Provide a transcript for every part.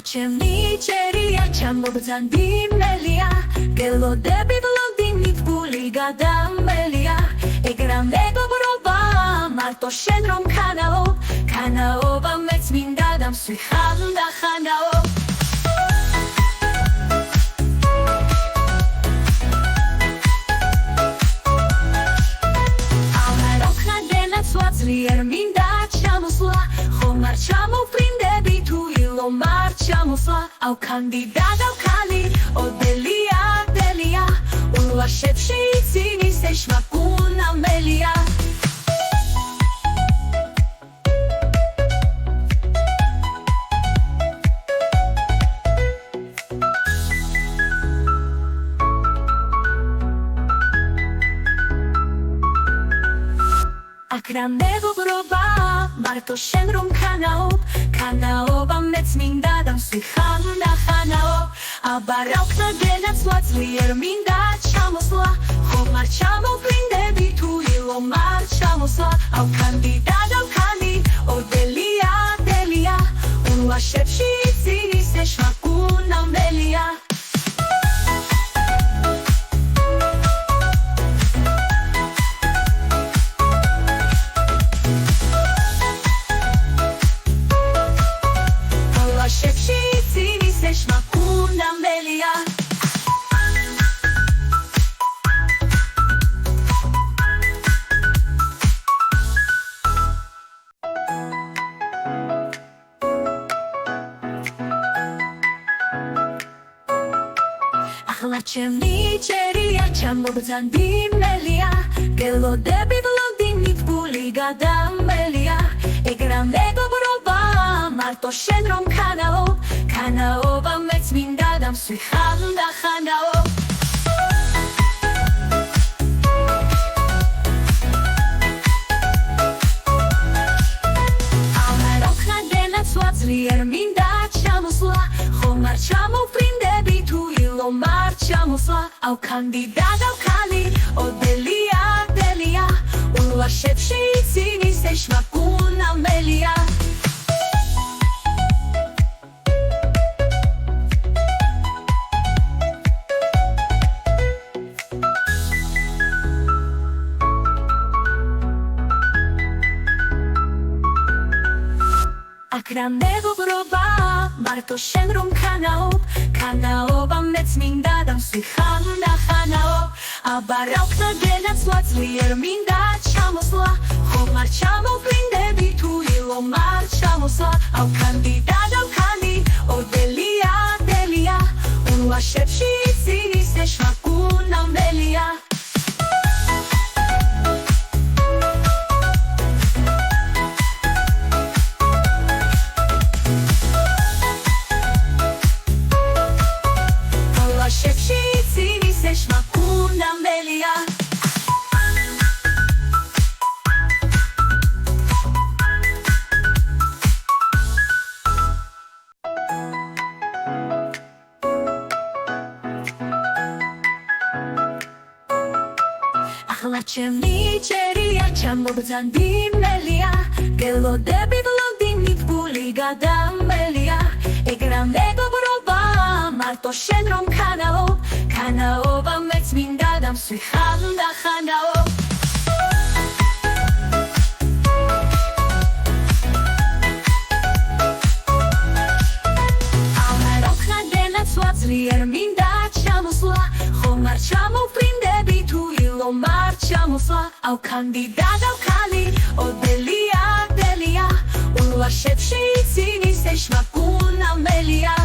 ჩემი ჭერია ჩამობრძანდი მელია გელოდები ბლონდინით ფული გადამელია ეგრა მეგობრობა მარტო შენ რომ ქანაობა მეც მინდა დამსვი ხანდახანაო ძლიერ მინდა ჩამოსვლა ხომ არ ჩამოვფრინდები თუ ილომ არ ჩამოსვლა აუ კანდიდატ აუ ქალი ოდელია ულვაშებში ცინის ეშმაკუნა მელია აქ რა მეგობრობა მარტო შენ რომ ქანაობა მეც მინდა დამსვი ხანდახანაო აბა რა ვქნაგენაცვლა ძლიერ მინდა ჩამოსვლა ხომ არ ჩამოვფრინდები თუ ილომ არ ჩამოსვლა აუ კანდიდატ აუ ქალი ოდელია ულვაშებში ცინის ეშმაკუნა მელია ჩემი ჭერია ჩამობრძანდი მელია გელოდები ბლონდინით ფული გადამელია ეგრა მეგობრობა მარტო შენ რომ ქანაობა მეც მინდა დამსვი ხანდახანაო ძლიერ მინდა ჩამოსვლა ხომ არ ჩამოვფრინდები თუ ილომ არ ჩამოსვლა აუ კანდიდატ აუ ქალი ოდელია ულვაშებში ცინის ეშმაკუნა მელია აქ რა მეგობრობა მარტო შენ რომ ქანაობა მეც მინდა დამსვი ხანდახანაო აბა რა ვქნაგენაცვლა ძლიერ მინდა ჩამოსვლა ხომ არ ჩამოვფრინდები თუ ილომ არ ჩამოსვლა აუ კანდიდატ აუ ქალი ოდელია ულვაშებში ცინის ეშმაკუნა მელია ჩემი ჭერია ჩამობრძანდი მელია გელოდები ბლონდინით ფული გადამელია ეგრა მეგობრობა მარტო შენ რომ ქანაობა მეც მინდა დამსვი ხანდახანაო ამარო ხნაგენაცვლა ძლიერ მინდა ჩამოსვლა ხომ არ ჩამოვფრინდები თუ ილომ არ ჩამოსვლა აუ კანდიდატ აუ ქალი ოდელია ულვაშებში ცინის ეშმაკუნა მელია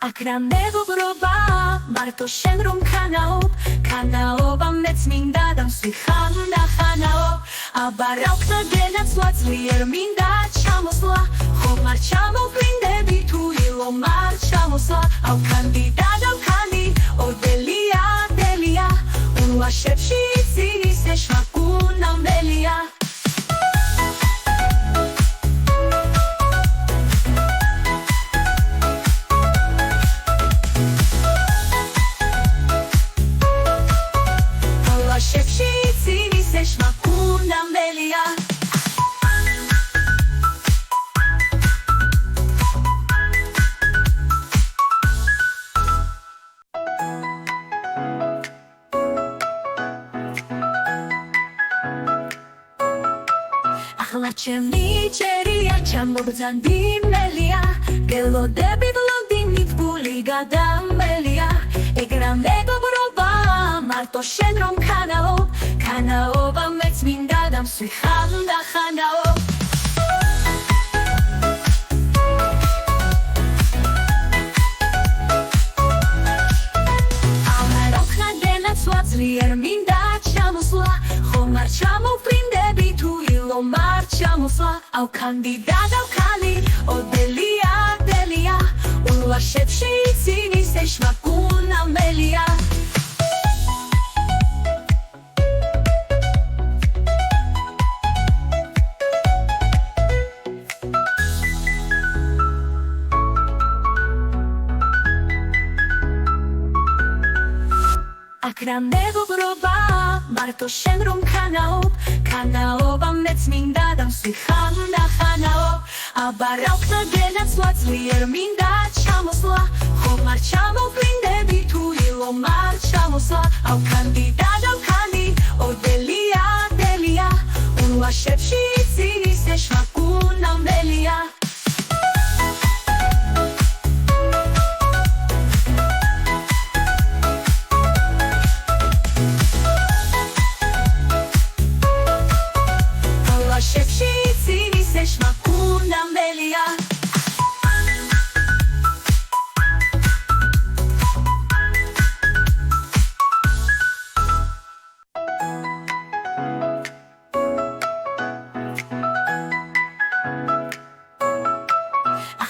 აქ რა მეგობრობა მარტო შენ რომ ქანაობა მეც მინდა დამსვი ხანდახანაო აბა რა ვქნაგენაცვლა ძლიერ მინდა ჩამოსვლა ხომ არ ჩამოვფრინდები თუ ილომ არ ჩამოსვლა აუ კანდიდატ აუ ქალი ოდელია ულვაშებში ცინის ეშმაკუნა მელია ახლა ჩემი ჭერია ჩამობრძანდიმელია გელოდებით ლონდინით ფული გადამელია ეგრა მეგობრობა მარტო შენ რომ ქანაობა მეც მინდა დამსვი ხანდახანაო ძლიერ მინდა ჩამოსვლა ხომ არ ჩამოვფრინდები თუ ილომ არ ჩამოსვლა აუ კანდიდატ ავქალი ოდელია ულვაშებში ცინის ეშმაკუნა მელია აქ რა მეგობრობა მარტო შენ რომ ქანაობა მეც მინდა დამსვი ხანდახანაო აბარაუქნა გენაცვლა ძლიერ მინდა ჩამოსვლა ხომ არ ჩამოვფრინდები თუ ილომ არ ჩამოსვლა აუ კანდიდატ ავქალი ოდელია ულვაშებში ცინის ეშმაკუნა მელია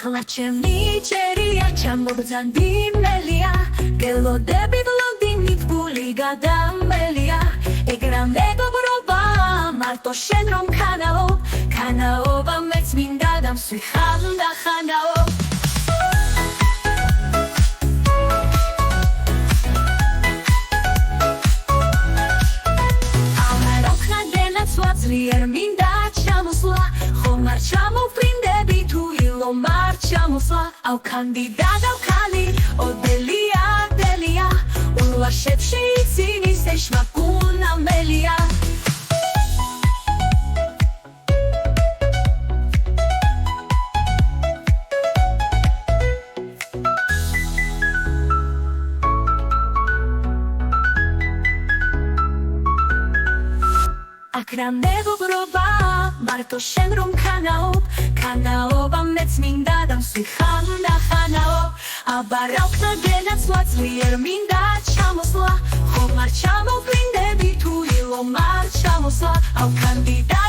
ახლა ჩემი ჭერია ჩამობრძანდიმელია გელოდებით ლონდინით ფული გადამელია ეგრა მეგობრობა მარტო შენ რომ ქანაობა მეც მინდა დამსვი ხანდახანაო ამაროქნა გენაცვლა ძლიერ მინდა ჩამოსვლა ხომ არ ჩამოვფრინდები თუ ილომ არ ჩამოსვლა აუ კანდიდატ ავქალი ოდელია ულვაშებში ცინის ეშმაკუნა მელია აქ რა მეგობრობა მარტო შენ რომ ქანაობა მეც მინდა დამსვი ხანდახანაო აბარაუქნა გენაცვლა ძლიერ მინდა ჩამოსვლა ხომ არ ჩამოვფრინდები თუ ილომ არ ჩამოსვლა აუ კანდიდატ